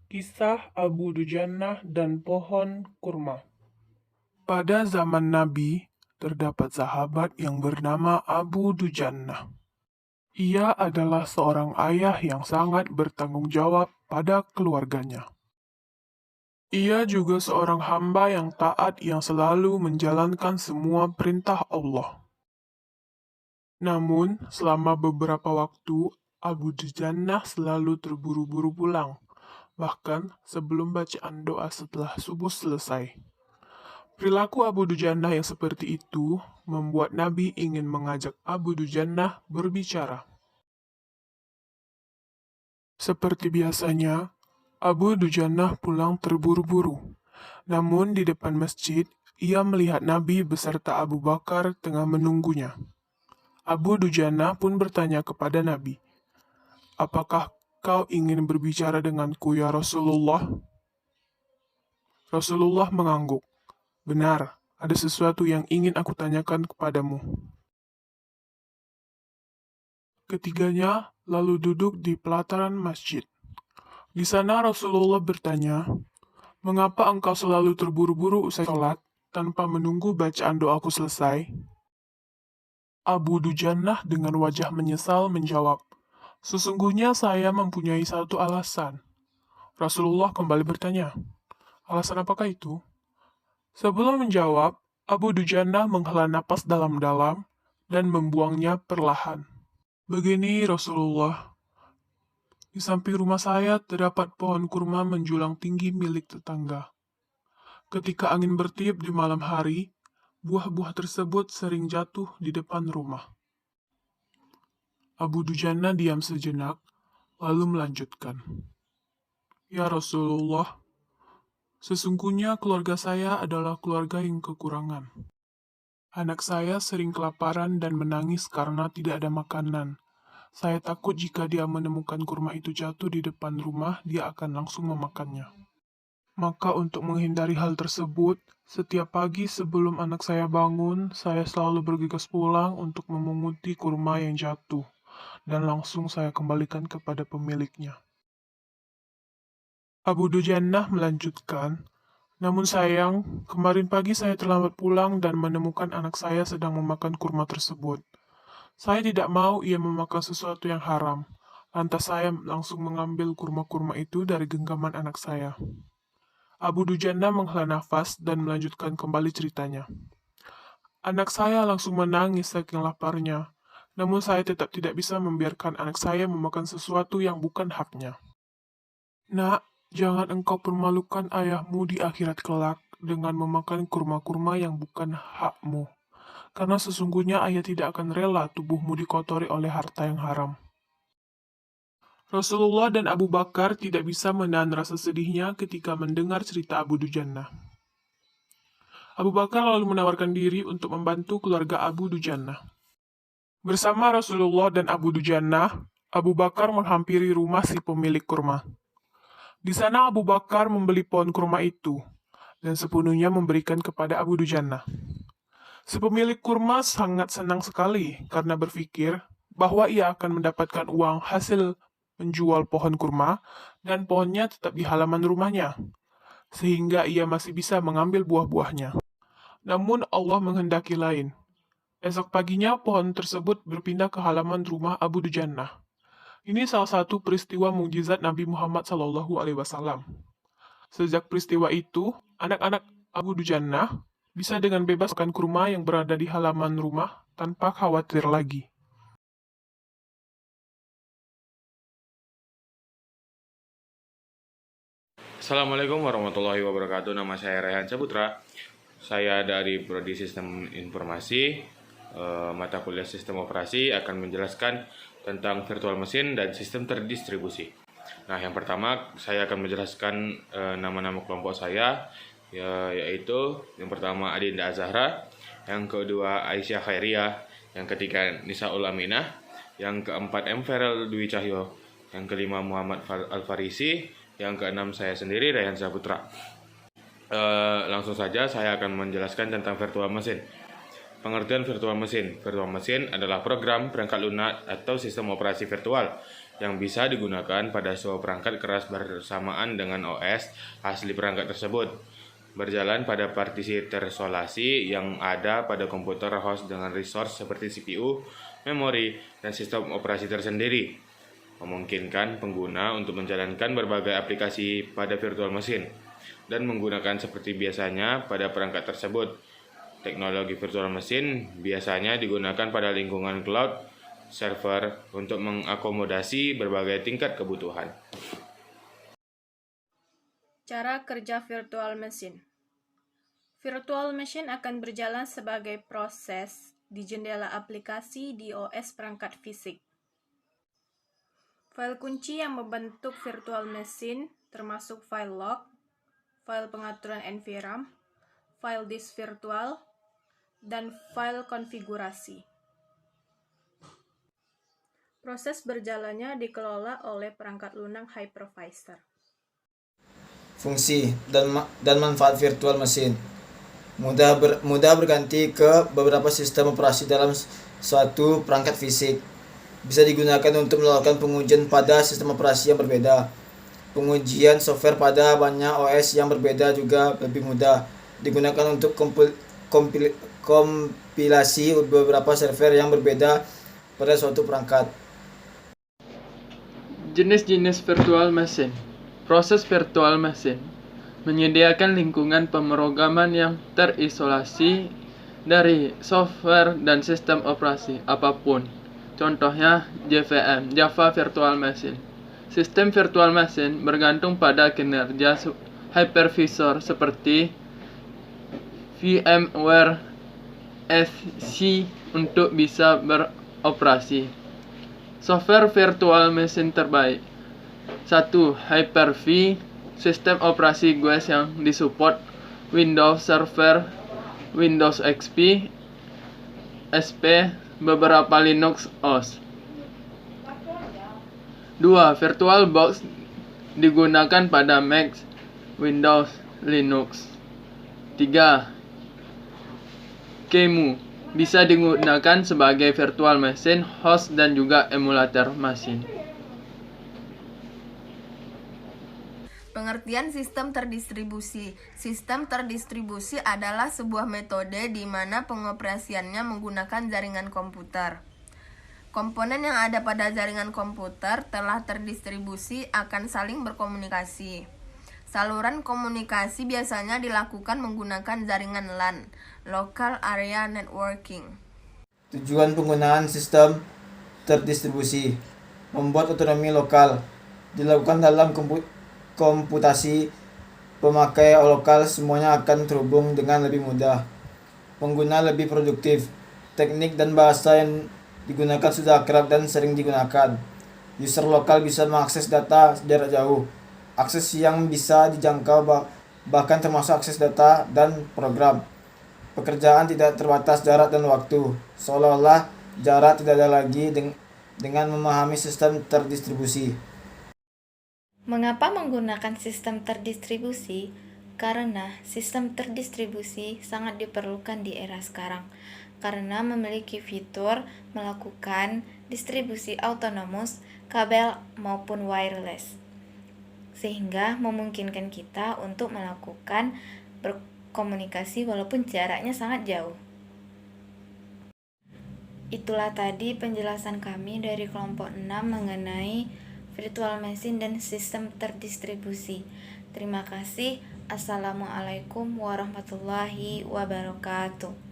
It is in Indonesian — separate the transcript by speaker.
Speaker 1: Kisah Abu Dujannah dan pohon kurma. Pada zaman Nabi, terdapat sahabat yang bernama Abu Dujannah. Ia adalah seorang ayah yang sangat bertanggung jawab pada keluarganya. Ia juga seorang hamba yang taat yang selalu menjalankan semua perintah Allah. Namun, selama beberapa waktu, Abu Dujannah selalu terburu-buru pulang, bahkan sebelum bacaan doa setelah subuh selesai. Perilaku Abu Dujannah yang seperti itu membuat Nabi ingin mengajak Abu Dujannah berbicara. Seperti biasanya, Abu Dujannah pulang terburu-buru. Namun di depan masjid, ia melihat Nabi beserta Abu Bakar tengah menunggunya. Abu Dujannah pun bertanya kepada Nabi, "Apakah kau ingin berbicara denganku ya Rasulullah?" Rasulullah mengangguk. "Benar, ada sesuatu yang ingin aku tanyakan kepadamu." Ketiganya lalu duduk di pelataran masjid. Di sana Rasulullah bertanya, "Mengapa engkau selalu terburu-buru usai sholat tanpa menunggu bacaan doaku selesai?" Abu Dujannah dengan wajah menyesal menjawab, "Sesungguhnya saya mempunyai satu alasan." Rasulullah kembali bertanya, "Alasan apakah itu?" Sebelum menjawab, Abu Dujannah menghela napas dalam-dalam dan membuangnya perlahan. "Begini Rasulullah, di samping rumah saya terdapat pohon kurma menjulang tinggi milik tetangga. Ketika angin bertiup di malam hari, buah-buah tersebut sering jatuh di depan rumah." Abu Dujannah diam sejenak, lalu melanjutkan, "Ya Rasulullah, sesungguhnya keluarga saya adalah keluarga yang kekurangan. Anak saya sering kelaparan dan menangis karena tidak ada makanan. Saya takut jika dia menemukan kurma itu jatuh di depan rumah, dia akan langsung memakannya. Maka untuk menghindari hal tersebut, setiap pagi sebelum anak saya bangun, saya selalu bergegas pulang untuk memunguti kurma yang jatuh, dan langsung saya kembalikan kepada pemiliknya." Abu Dujannah melanjutkan, "Namun sayang, kemarin pagi saya terlambat pulang dan menemukan anak saya sedang memakan kurma tersebut. Saya tidak mau ia memakan sesuatu yang haram. Lantas saya langsung mengambil kurma-kurma itu dari genggaman anak saya." Abu Dujannah menghela nafas dan melanjutkan kembali ceritanya. "Anak saya langsung menangis saking laparnya. Namun saya tetap tidak bisa membiarkan anak saya memakan sesuatu yang bukan haknya. Nak, jangan engkau permalukan ayahmu di akhirat kelak dengan memakan kurma-kurma yang bukan hakmu. Karena sesungguhnya ayah tidak akan rela tubuhmu dikotori oleh harta yang haram." Rasulullah dan Abu Bakar tidak bisa menahan rasa sedihnya ketika mendengar cerita Abu Dujannah. Abu Bakar lalu menawarkan diri untuk membantu keluarga Abu Dujannah. Bersama Rasulullah dan Abu Dujannah, Abu Bakar menghampiri rumah si pemilik kurma. Di sana Abu Bakar membeli pohon kurma itu, dan sepenuhnya memberikan kepada Abu Dujannah. Si pemilik kurma sangat senang sekali karena berpikir bahwa ia akan mendapatkan uang hasil menjual pohon kurma dan pohonnya tetap di halaman rumahnya, sehingga ia masih bisa mengambil buah-buahnya. Namun Allah menghendaki lain. Esok paginya pohon tersebut berpindah ke halaman rumah Abu Dujannah. Ini salah satu peristiwa mukjizat Nabi Muhammad SAW. Sejak peristiwa itu, anak-anak Abu Dujannah bisa dengan bebas makan kurma yang berada di halaman rumah tanpa khawatir lagi.
Speaker 2: Assalamualaikum warahmatullahi wabarakatuh. Nama saya Rehan Saputra. Saya dari Prodi Sistem Informasi, mata kuliah Sistem Operasi akan menjelaskan tentang virtual mesin dan sistem terdistribusi. Nah, yang pertama saya akan menjelaskan nama-nama kelompok saya, yaitu yang pertama Adinda Azahra, yang kedua Aisyah Khairiyah, yang ketiga Nisaul Aminah, yang keempat M. Ferel Dwi Cahyo, yang kelima Muhammad Al-Farisi, yang keenam saya sendiri Rehan Saputra. Langsung saja saya akan menjelaskan tentang virtual mesin. Pengertian virtual mesin. Virtual mesin adalah program perangkat lunak atau sistem operasi virtual yang bisa digunakan pada sebuah perangkat keras bersamaan dengan OS asli perangkat tersebut, berjalan pada partisi terisolasi yang ada pada komputer host dengan resource seperti CPU, memori, dan sistem operasi tersendiri, memungkinkan pengguna untuk menjalankan berbagai aplikasi pada virtual machine dan menggunakan seperti biasanya pada perangkat tersebut. Teknologi virtual machine biasanya digunakan pada lingkungan cloud server untuk mengakomodasi berbagai tingkat kebutuhan.
Speaker 3: Cara kerja virtual machine. Virtual machine akan berjalan sebagai proses di jendela aplikasi di OS perangkat fisik. File kunci yang membentuk virtual machine termasuk file log, file pengaturan environment, file disk virtual, dan file konfigurasi. Proses berjalannya dikelola oleh perangkat lunak hypervisor.
Speaker 4: Fungsi dan manfaat virtual machine mudah berganti ke beberapa sistem operasi dalam suatu perangkat fisik. Bisa digunakan untuk melakukan pengujian pada sistem operasi yang berbeda. Pengujian software pada banyak OS yang berbeda juga lebih mudah. Digunakan untuk kompilasi beberapa server yang berbeda pada suatu perangkat.
Speaker 5: Jenis-jenis virtual machine. Proses virtual machine menyediakan lingkungan pemrograman yang terisolasi dari software dan sistem operasi apapun. Contohnya JVM, Java Virtual Machine. Sistem virtual machine bergantung pada kinerja hypervisor seperti VMware SC untuk bisa beroperasi. Software virtual machine terbaik. 1. Hyper-V, sistem operasi GUI yang disupport Windows Server, Windows XP, SP, beberapa Linux OS. 2. VirtualBox digunakan pada Mac, Windows, Linux. 3. QEMU bisa digunakan sebagai virtual machine, host, dan juga emulator mesin.
Speaker 6: Pengertian sistem terdistribusi. Sistem terdistribusi adalah sebuah metode di mana pengoperasiannya menggunakan jaringan komputer. Komponen yang ada pada jaringan komputer telah terdistribusi akan saling berkomunikasi. Saluran komunikasi biasanya dilakukan menggunakan jaringan LAN, Local Area Networking.
Speaker 4: Tujuan penggunaan sistem terdistribusi membuat otonomi lokal dilakukan dalam komputasi pemakai lokal semuanya akan terhubung dengan lebih mudah. Pengguna lebih produktif. Teknik dan bahasa yang digunakan sudah akrab dan sering digunakan. User lokal bisa mengakses data jarak jauh. Akses yang bisa dijangkau bahkan termasuk akses data dan program. Pekerjaan tidak terbatas jarak dan waktu. Seolah-olah jarak tidak ada lagi dengan memahami sistem terdistribusi.
Speaker 7: Mengapa menggunakan sistem terdistribusi? Karena sistem terdistribusi sangat diperlukan di era sekarang, karena memiliki fitur melakukan distribusi autonomous, kabel maupun wireless, sehingga memungkinkan kita untuk melakukan berkomunikasi walaupun jaraknya sangat jauh. Itulah tadi penjelasan kami dari kelompok 6 mengenai virtual machine dan sistem terdistribusi. Terima kasih. Assalamualaikum warahmatullahi wabarakatuh.